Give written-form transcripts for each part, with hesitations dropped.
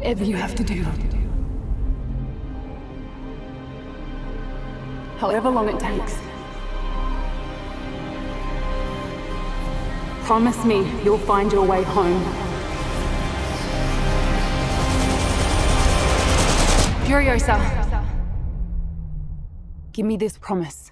Whatever you have to do. However long it takes. Promise me you'll find your way home. Furiosa. Give me this promise.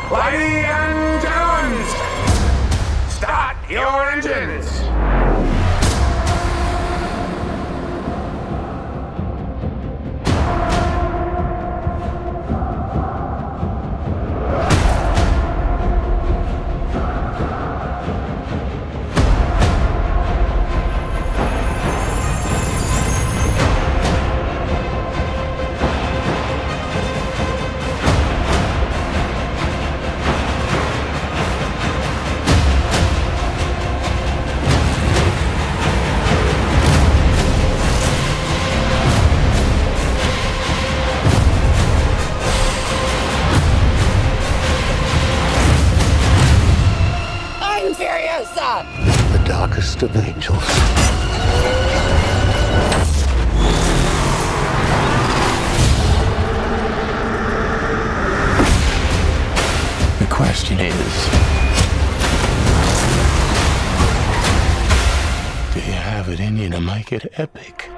Ladies and gentlemen, start your engines. Furiosa! The darkest of angels. The question is, do you have it in you to make it epic?